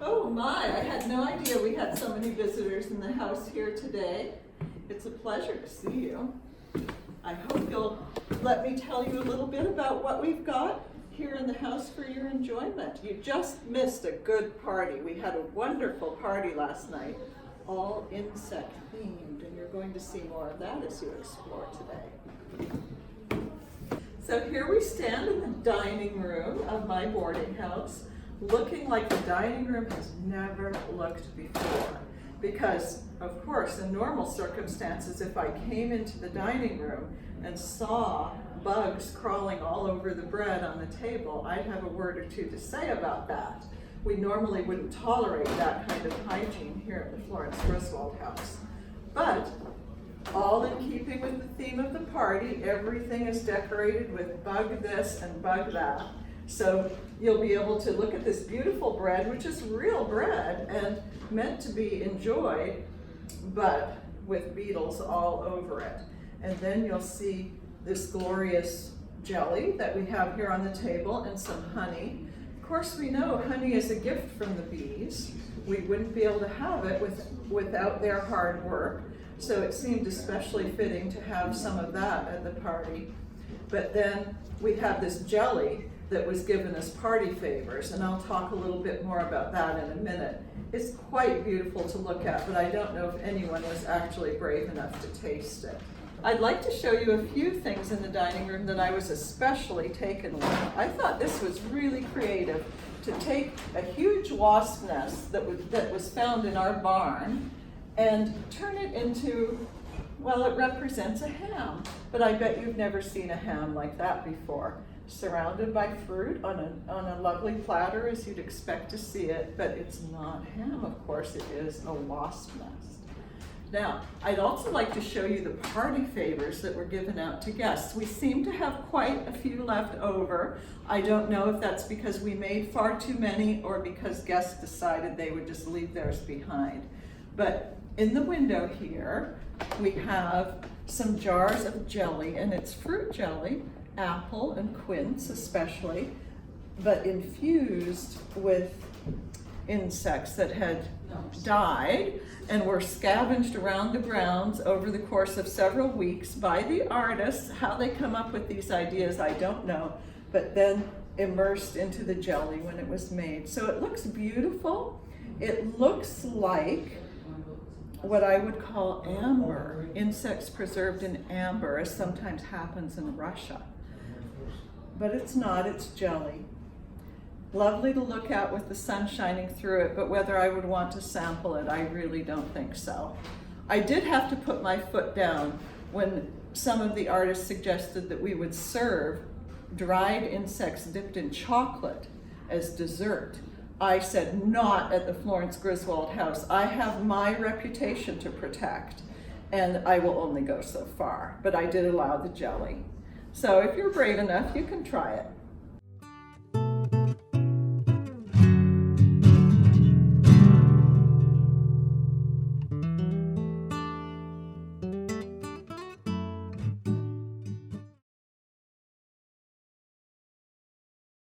Oh my, I had no idea we had so many visitors in the house here today. It's a pleasure to see you. I hope you'll let me tell you a little bit about what we've got here in the house for your enjoyment. You just missed a good party. We had a wonderful party last night, all insect themed, and you're going to see more of that as you explore today. So here we stand in the dining room of my boarding house, looking like the dining room has never looked before. Because, of course, in normal circumstances, if I came into the dining room and saw bugs crawling all over the bread on the table, I'd have a word or two to say about that. We normally wouldn't tolerate that kind of hygiene here at the Florence Griswold house. But, all in keeping with the theme of the party, everything is decorated with bug this and bug that. So you'll be able to look at this beautiful bread, which is real bread and meant to be enjoyed, but with beetles all over it. And then you'll see this glorious jelly that we have here on the table and some honey. Of course, we know honey is a gift from the bees. We wouldn't be able to have it without their hard work. So it seemed especially fitting to have some of that at the party. But then we have this jelly that was given as party favors, and I'll talk a little bit more about that in a minute. It's quite beautiful to look at, but I don't know if anyone was actually brave enough to taste it. I'd like to show you a few things in the dining room that I was especially taken with. I thought this was really creative, to take a huge wasp nest that was found in our barn and turn it into, well, it represents a ham, but I bet you've never seen a ham like that before. Surrounded by fruit on a lovely platter as you'd expect to see it, but it's not ham, of course, it is a wasp nest. Now, I'd also like to show you the party favors that were given out to guests. We seem to have quite a few left over. I don't know if that's because we made far too many or because guests decided they would just leave theirs behind. But in the window here, we have some jars of jelly, and it's fruit jelly, apple and quince especially, but infused with insects that had died and were scavenged around the grounds over the course of several weeks by the artists. How they come up with these ideas, I don't know, but then immersed into the jelly when it was made. So it looks beautiful. It looks like what I would call amber, insects preserved in amber, as sometimes happens in Russia. But it's not, it's jelly. Lovely to look at with the sun shining through it, but whether I would want to sample it, I really don't think so. I did have to put my foot down when some of the artists suggested that we would serve dried insects dipped in chocolate as dessert. I said, not at the Florence Griswold house. I have my reputation to protect, and I will only go so far, but I did allow the jelly. So if you're brave enough, you can try it.